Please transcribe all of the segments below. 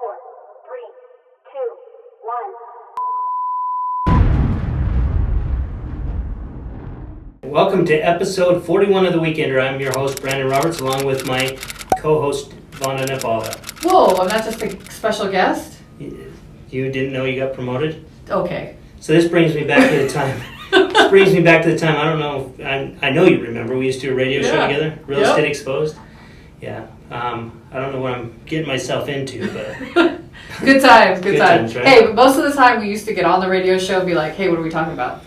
4, 3, 2, 1. Welcome to episode 41 of The Weekender. I'm your host, Brandon Roberts, along with my co-host, Vandana Bhalla. Whoa, I'm not just a special guest? You didn't know you got promoted? Okay. So this brings me back to the time. I don't know. I know you remember. We used to do a radio show together, Real Estate Exposed. Yeah. I don't know what I'm getting myself into, but... Good times. Right? Hey, but most of the time we used to get on the radio show and be like, hey, what are we talking about?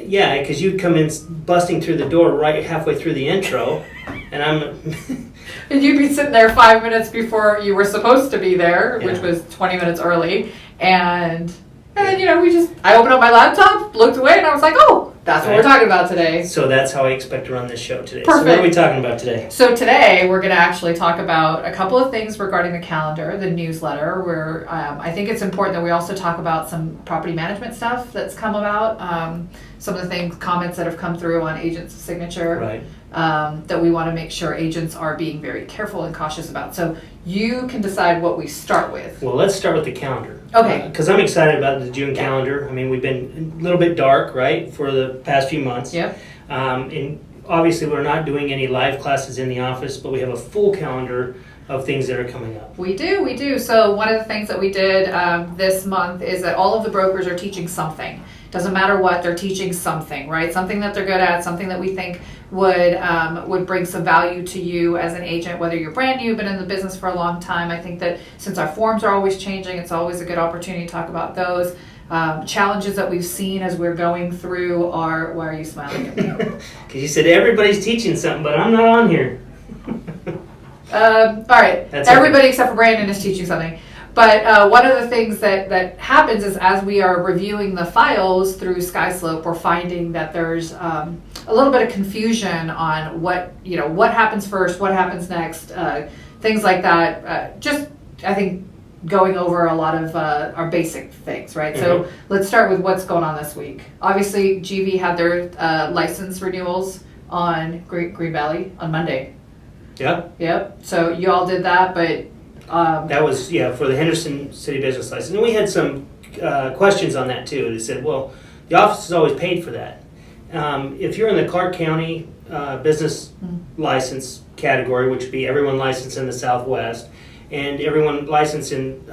Yeah, because you'd come in busting through the door right halfway through the intro, and I'm... And you'd be sitting there 5 minutes before you were supposed to be there, which was 20 minutes early, and then, I opened up my laptop, looked away, and I was like, oh, that's what we're talking about today. So that's how I expect to run this show today. Perfect. So what are we talking about today? So today we're going to actually talk about a couple of things regarding the calendar, the newsletter, where I think it's important that we also talk about some property management stuff that's come about, some of the comments that have come through on agents' signature. Right. That we want to make sure agents are being very careful and cautious about. So you can decide what we start with. Well, let's start with the calendar. Okay. Because I'm excited about the June calendar. I mean, we've been a little bit dark, right, for the past few months. Yep. And obviously we're not doing any live classes in the office, but we have a full calendar of things that are coming up. We do. So one of the things that we did this month is that all of the brokers are teaching something. Doesn't matter what, they're teaching something, right? Something that they're good at, something that we think would bring some value to you as an agent, whether you're brand new, been in the business for a long time. I think that since our forms are always changing, it's always a good opportunity to talk about those. Challenges that we've seen as we're going through are, why are you smiling at me? Because you said everybody's teaching something, but I'm not on here. All right, That's everybody okay. except for Brandon is teaching something. But one of the things that happens is as we are reviewing the files through SkySlope, we're finding that there's a little bit of confusion on what happens first, what happens next, things like that. Just, I think, going over a lot of our basic things, right? Mm-hmm. So let's start with what's going on this week. Obviously, GV had their license renewals on Green Valley on Monday. Yeah. Yep. So you all did that, but... that was, for the Henderson City Business License. And we had some questions on that too. They said, well, the office is always paid for that. If you're in the Clark County business license category, which would be everyone licensed in the Southwest, and everyone licensed in the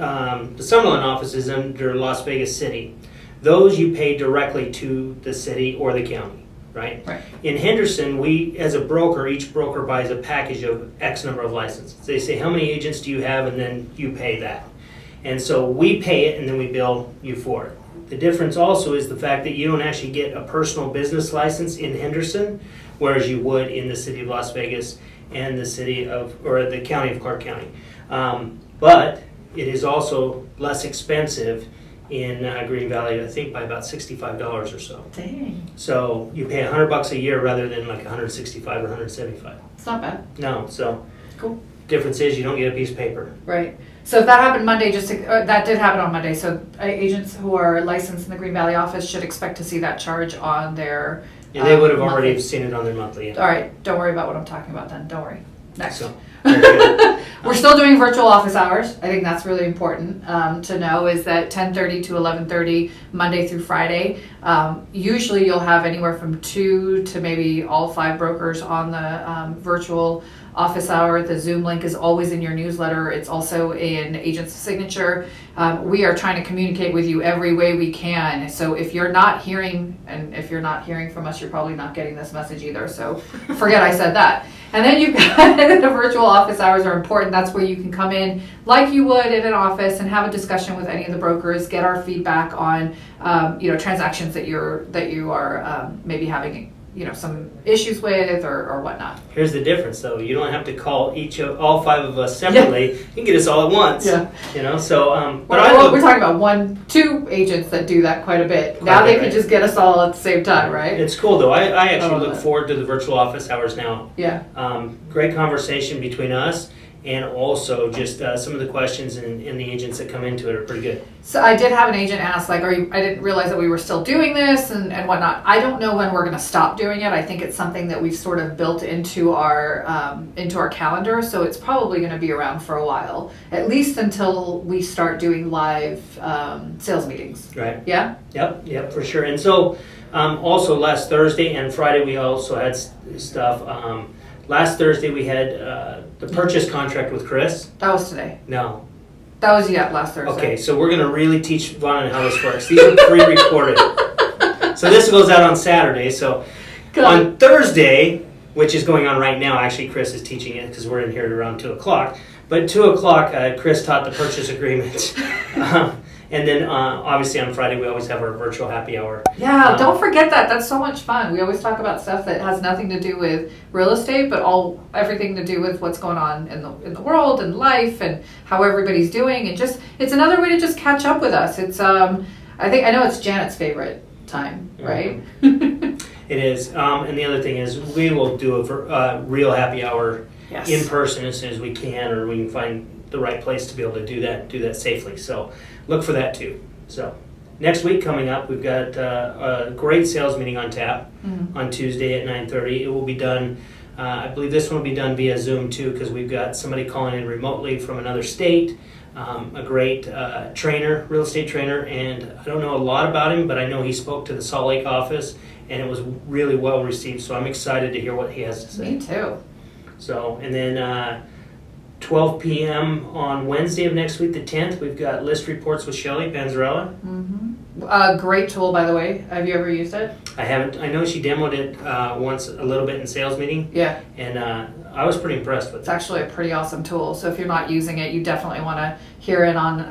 Summerlin office is under Las Vegas City, those you pay directly to the city or the county. Right? In Henderson, we, as a broker, each broker buys a package of X number of licenses. They say, how many agents do you have? And then you pay that. And so we pay it and then we bill you for it. The difference also is the fact that you don't actually get a personal business license in Henderson, whereas you would in the city of Las Vegas and the county of Clark County. But it is also less expensive in Green Valley, I think by about $65 or so. Dang. So you pay $100 a year rather than like $165 or $175. It's not bad. No, so cool. Difference is you don't get a piece of paper. Right. So if that happened Monday, that did happen on Monday. So agents who are licensed in the Green Valley office should expect to see that charge on their. Yeah, they would have monthly. already seen it on their monthly. Yeah. All right. Don't worry about what I'm talking about then. Don't worry. Next. So, very good. We're still doing virtual office hours. I think that's really important to know is that 10:30 to 11:30 Monday through Friday. Usually you'll have anywhere from 2 to maybe all 5 brokers on the virtual office hour. The Zoom link is always in your newsletter. It's also in agent's signature. We are trying to communicate with you every way we can. So if you're not hearing, and if you're not hearing from us, you're probably not getting this message either. So forget I said that. And then you've got the virtual office hours are important. That's where you can come in like you would in an office and have a discussion with any of the brokers, get our feedback on, transactions that you are maybe having, some issues with or whatnot. Here's the difference, though. You don't have to call all 5 of us separately. Yeah. You can get us all at once. Yeah. So. We're talking about 2 agents that do that quite a bit. Now they can just get us all at the same time, right? It's cool, though. I actually look forward to the virtual office hours now. Yeah. Great conversation between us and also just some of the questions and the agents that come into it are pretty good. So I did have an agent ask, like, I didn't realize that we were still doing this and whatnot. I don't know when we're going to stop doing it. I think it's something that we've sort of built into our calendar. So it's probably going to be around for a while, at least until we start doing live sales meetings. Right. Yeah? Yep, for sure. And so also last Thursday and Friday we also had stuff. Last Thursday we had the purchase contract with Chris. That was today. No. That was last Thursday. Okay, so we're going to really teach Vandana how this works. These are pre-recorded. So this goes out on Saturday. So on Thursday, which is going on right now, actually Chris is teaching it because we're in here at around 2 o'clock. But 2 o'clock, Chris taught the purchase agreement. And then obviously on Friday we always have our virtual happy hour. Yeah, don't forget that. That's so much fun. We always talk about stuff that has nothing to do with real estate, but everything to do with what's going on in the world and life and how everybody's doing, and just it's another way to just catch up with us. It's I know it's Janet's favorite time, right? It is. And the other thing is we will do a real happy hour in person as soon as we can, or we can find the right place to be able to do that safely. So look for that too. So next week coming up, we've got a great sales meeting on tap on Tuesday at 9:30. It will be done. I believe this one will be done via Zoom too, because we've got somebody calling in remotely from another state. A great real estate trainer, and I don't know a lot about him, but I know he spoke to the Salt Lake office, and it was really well received. So I'm excited to hear what he has to say. Me too. So, and then 12 p.m. on Wednesday of next week, the 10th, we've got list reports with Shelly Panzarella. Great tool, by the way. Have you ever used it? I haven't. I know she demoed it once a little bit in sales meeting. Yeah. And I was pretty impressed with it. It's actually a pretty awesome tool. So if you're not using it, you definitely want to hear it on,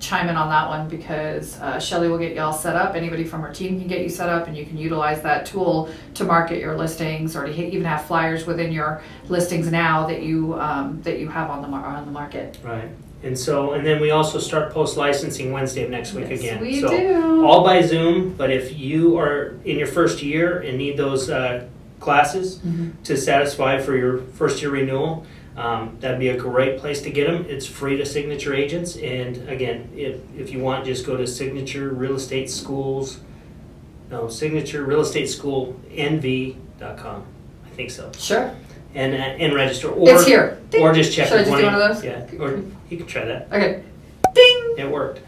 chime in on that one, because Shelly will get you all set up. Anybody from her team can get you set up, and you can utilize that tool to market your listings, or to even have flyers within your listings now that you have on the market. Right. And then we also start post-licensing Wednesday of next week again. We so do. All by Zoom, but if you are in your first year and need those classes to satisfy for your first year renewal, that'd be a great place to get them. It's free to Signature agents. And again, if you want, just go to signaturerealestateschoolnv.com. I think so. Sure. And register. It's here. Ding. Or just check. Should I just do one of those? Yeah. Or you can try that. Okay. Ding. It worked.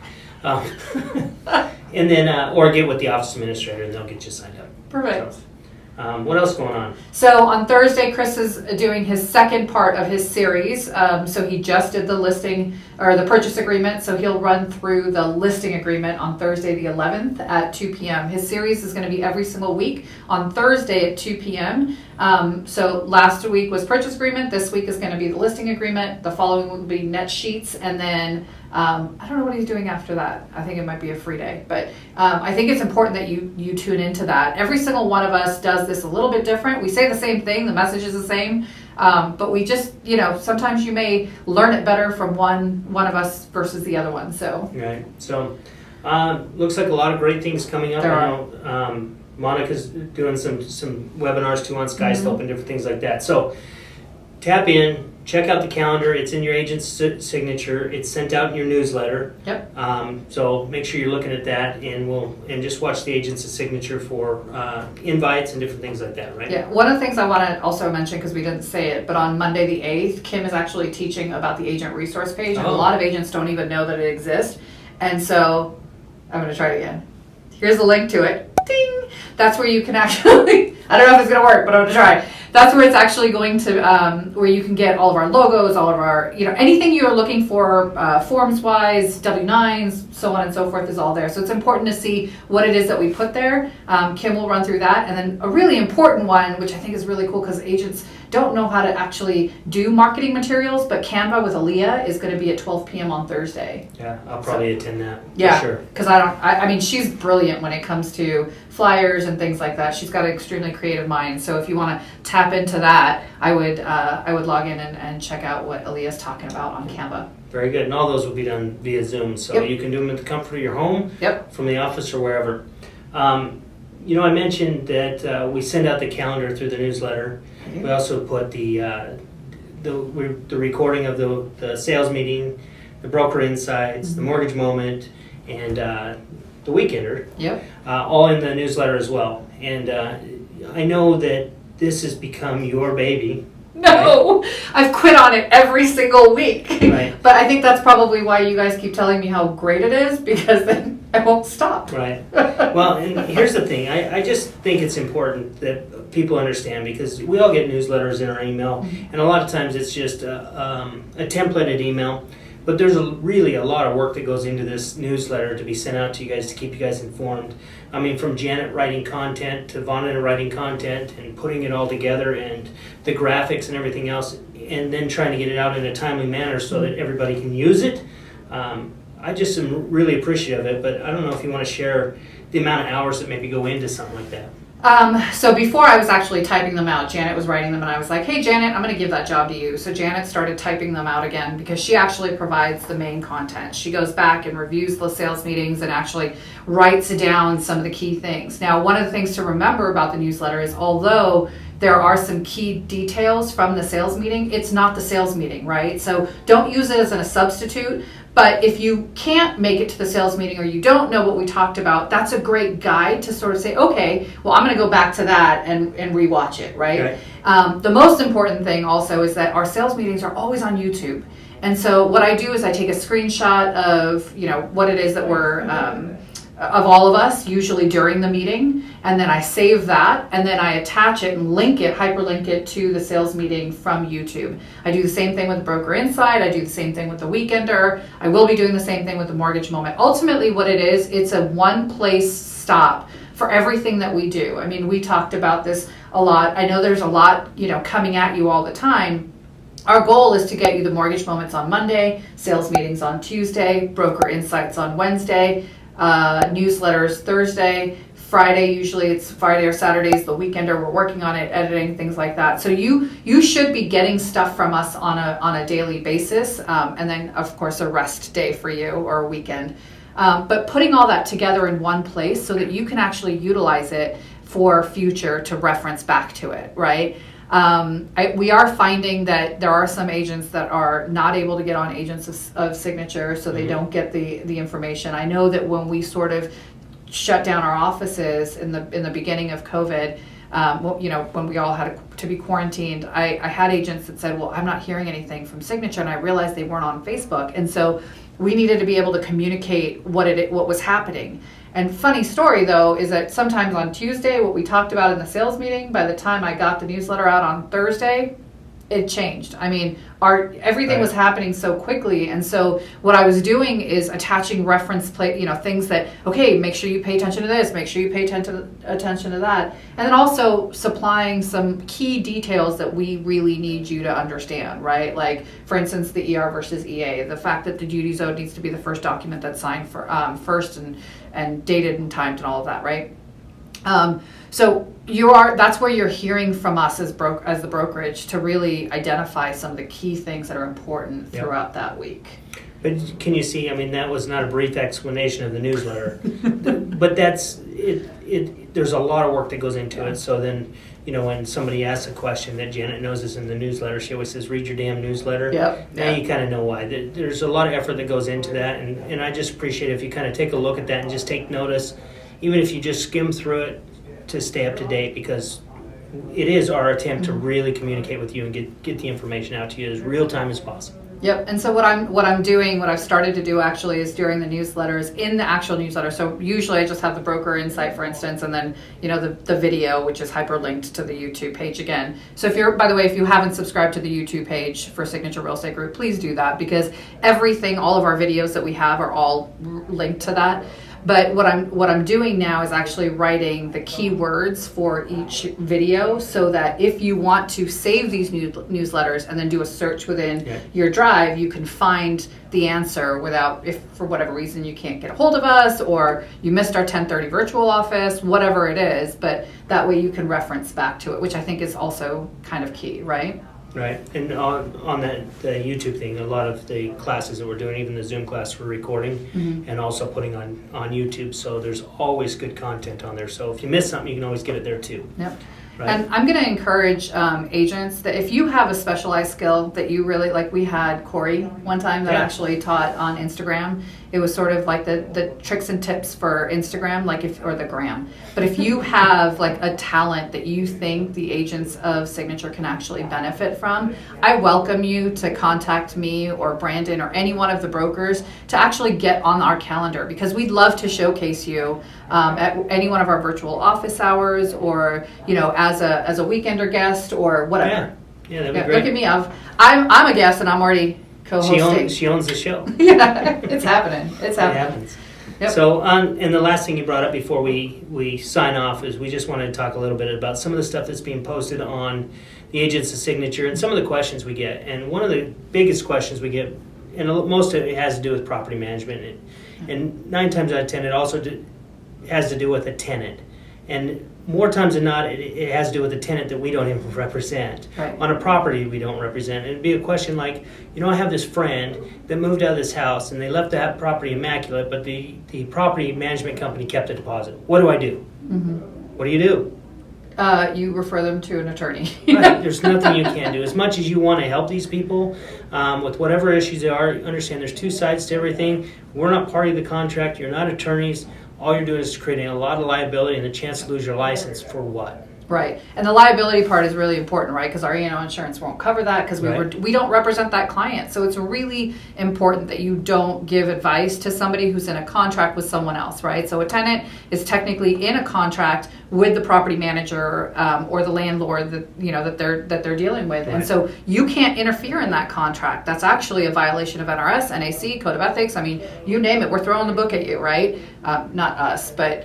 And then, or get with the office administrator, and they'll get you signed up. Perfect. So, what else going on? So on Thursday, Chris is doing his second part of his series. So he just did the listing or the purchase agreement. So he'll run through the listing agreement on Thursday the 11th at 2 p.m. His series is going to be every single week on Thursday at 2 p.m. So last week was purchase agreement. This week is going to be the listing agreement. The following will be net sheets, and then I don't know what he's doing after that. I think it might be a free day, but I think it's important that you tune into that. Every single one of us does this a little bit different. We say the same thing, the message is the same, but we just, sometimes you may learn it better from one of us versus the other one. So right. So looks like a lot of great things coming up. There I know Monica's doing some webinars too on SkySlope and different things like that. So tap in. Check out the calendar. It's in your agent's signature. It's sent out in your newsletter. Yep. So make sure you're looking at that, and just watch the agent's signature for invites and different things like that, right? Yeah. One of the things I want to also mention, because we didn't say it, but on Monday the 8th, Kim is actually teaching about the agent resource page, and a lot of agents don't even know that it exists. And so I'm going to try it again. Here's the link to it. Ding! That's where you can actually, I don't know if it's going to work, but I'm going to try. That's where it's actually going to, where you can get all of our logos, all of our, anything you're looking for, forms-wise, W-9s, so on and so forth is all there. So it's important to see what it is that we put there. Kim will run through that. And then a really important one, which I think is really cool because agents don't know how to actually do marketing materials, but Canva with Aaliyah is going to be at 12 p.m. on Thursday. Yeah, I'll probably attend that. Yeah, for sure. Because I mean, she's brilliant when it comes to flyers and things like that. She's got an extremely creative mind. So if you want to tap into that, I would log in and check out what Aaliyah's talking about on Canva. Very good. And all those will be done via Zoom. So you can do them at the comfort of your home, from the office or wherever. I mentioned that we send out the calendar through the newsletter. We also put the the recording of the sales meeting, the broker insights, the mortgage moment, and the weekender. Yep. All in the newsletter as well. And I know that this has become your baby. No, I've quit on it every single week. Right. But I think that's probably why you guys keep telling me how great it is, because then I won't stop. Right. Well, and here's the thing. I just think it's important that people understand, because we all get newsletters in our email, and a lot of times it's just a templated email. But there's really a lot of work that goes into this newsletter to be sent out to you guys to keep you guys informed. I mean, from Janet writing content to Vandana writing content and putting it all together, and the graphics and everything else, and then trying to get it out in a timely manner so that everybody can use it. I just am really appreciative of it, but I don't know if you want to share the amount of hours that maybe go into something like that. So before I was actually typing them out, Janet was writing them, and I was like, hey, Janet, I'm going to give that job to you. So Janet started typing them out again, because she actually provides the main content. She goes back and reviews the sales meetings and actually writes down some of the key things. Now, one of the things to remember about the newsletter is, although there are some key details from the sales meeting, it's not the sales meeting, right? So don't use it as a substitute. But if you can't make it to the sales meeting, or you don't know what we talked about, that's a great guide to sort of say, okay, well, I'm going to go back to that and rewatch it, right? The most important thing also is that our sales meetings are always on YouTube. And so what I do is I take a screenshot of, what it is that we're, of all of us, usually during the meeting, and then I save that, and then I attach it and link it, hyperlink it to the sales meeting from YouTube. I do the same thing with the Broker Insight. I do the same thing with the Weekender. I will be doing the same thing with the Mortgage Moment. Ultimately, what it is, it's a one-place stop for everything that we do. I mean, we talked about this a lot. I know there's a lot, coming at you all the time. Our goal is to get you the Mortgage Moments on Monday, sales meetings on Tuesday, Broker Insights on Wednesday, newsletters Thursday, Friday, usually it's Friday or Saturdays, the Weekender, we're working on it, editing, things like that. So you should be getting stuff from us on a daily basis, and then of course a rest day for you, or a weekend. But putting all that together in one place so that you can actually utilize it for future to reference back to it, right? We are finding that there are some agents that are not able to get on Agents of Signature, so they don't get the information. I know that when we sort of shut down our offices in the beginning of COVID, when we all had to be quarantined, I had agents that said, well, I'm not hearing anything from Signature, and I realized they weren't on Facebook. And so we needed to be able to communicate what was happening. And funny story, though, is that sometimes on Tuesday, what we talked about in the sales meeting, by the time I got the newsletter out on Thursday, it changed. I mean, everything was happening so quickly. And so what I was doing is attaching reference things that, okay, make sure you pay attention to this, make sure you pay attention to that. And then also supplying some key details that we really need you to understand, right? Like, for instance, the ER versus EA, the fact that the duty zone needs to be the first document that's signed first and dated and timed and all of that, right? So that's where you're hearing from us as the brokerage to really identify some of the key things that are important throughout that week. But can you see, I mean, that was not a brief explanation of the newsletter, but that's it. There's a lot of work that goes into it. So then, when somebody asks a question that Janet knows is in the newsletter, she always says, read your damn newsletter. Now you kind of know why. There's a lot of effort that goes into that, and I just appreciate if you kind of take a look at that and just take notice, even if you just skim through it, to stay up to date, because it is our attempt to really communicate with you and get the information out to you as real time as possible. Yep. And so what I've started to do actually is during the newsletters, in the actual newsletter. So usually I just have the Broker Insight, for instance, and then the video, which is hyperlinked to the YouTube page again. So if you haven't subscribed to the YouTube page for Signature Real Estate Group, please do that, because all of our videos that we have are all linked to that. But what I'm doing now is actually writing the keywords for each video, so that if you want to save these newsletters and then do a search within your drive, you can find the answer without, if for whatever reason you can't get a hold of us, or you missed our 10:30 virtual office, whatever it is. But that way you can reference back to it, which I think is also kind of key, right? Right, and on the YouTube thing, a lot of the classes that we're doing, even the Zoom class, we're recording and also putting on YouTube. So there's always good content on there. So if you miss something, you can always get it there too. Yep. Right. And I'm going to encourage agents that if you have a specialized skill that you really like, we had Corey one time that Yeah. actually taught on Instagram. It was sort of like the tricks and tips for Instagram, or the gram. But if you have like a talent that you think the agents of Signature can actually benefit from, I welcome you to contact me or Brandon or any one of the brokers to actually get on our calendar, because we'd love to showcase you at any one of our virtual office hours, or as a weekender guest or whatever. Yeah, that'd be great. Look at me, I'm a guest and I'm already co-hosting. She owns the show. Yeah, it's happening. It's It happening. happens. Yep. So, and the last thing you brought up before we sign off is we just wanted to talk a little bit about some of the stuff that's being posted on the Agents of Signature and some of the questions we get. And one of the biggest questions we get, and most of it has to do with property management, and 9 times out of 10 it also has to do with a tenant. And more times than not, it has to do with a tenant that we don't even represent. Right. On a property we don't represent. And it'd be a question like, I have this friend that moved out of this house and they left the property immaculate, but the property management company kept a deposit. What do I do? Mm-hmm. What do you do? You refer them to an attorney. Right. There's nothing you can do. As much as you want to help these people with whatever issues they are, understand there's 2 sides to everything. We're not party to the contract. You're not attorneys. All you're doing is creating a lot of liability and a chance to lose your license for what? Right, and the liability part is really important, right? Because our E&O insurance won't cover that because Right. we don't represent that client. So it's really important that you don't give advice to somebody who's in a contract with someone else, right? So a tenant is technically in a contract with the property manager or the landlord that they're dealing with, Right. and so you can't interfere in that contract. That's actually a violation of NRS, NAC, Code of Ethics. I mean, you name it, we're throwing the book at you, right? Not us, but.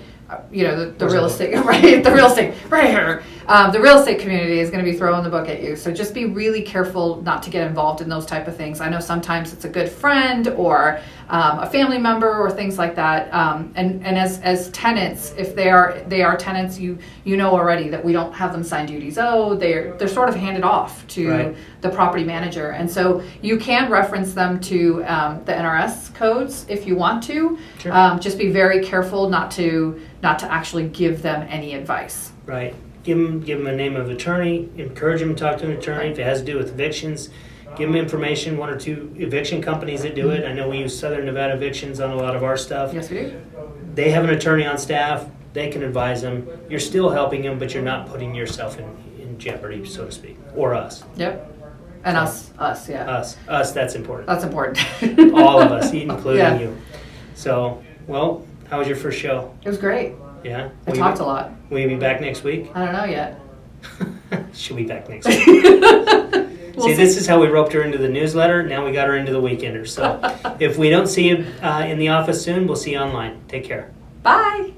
The real estate, right? The real estate, right here. The real estate community is going to be throwing the book at you. So just be really careful not to get involved in those type of things. I know sometimes it's a good friend or a family member or things like that. And as tenants, if they are tenants, you know already that we don't have them sign duties. They're sort of handed off to Right. the property manager, and so you can reference them to the NRS codes if you want to. Sure. Just be very careful not to actually give them any advice. Right. Give them a name of attorney. Encourage them to talk to an attorney. Right. If it has to do with evictions, give them information. 1 or 2 eviction companies that do it. I know we use Southern Nevada Evictions on a lot of our stuff. Yes, we do. They have an attorney on staff. They can advise them. You're still helping them, but you're not putting yourself in jeopardy, so to speak, or us. Yep. And us, yeah. Us. That's important. That's important. All of us, including Yeah. you. So, well, how was your first show? It was great. Yeah. I talked a lot. Will you be back next week? I don't know yet. She'll be back next week. We'll See, this is how we roped her into the newsletter. Now we got her into the Weekender. So if we don't see you in the office soon, we'll see you online. Take care. Bye.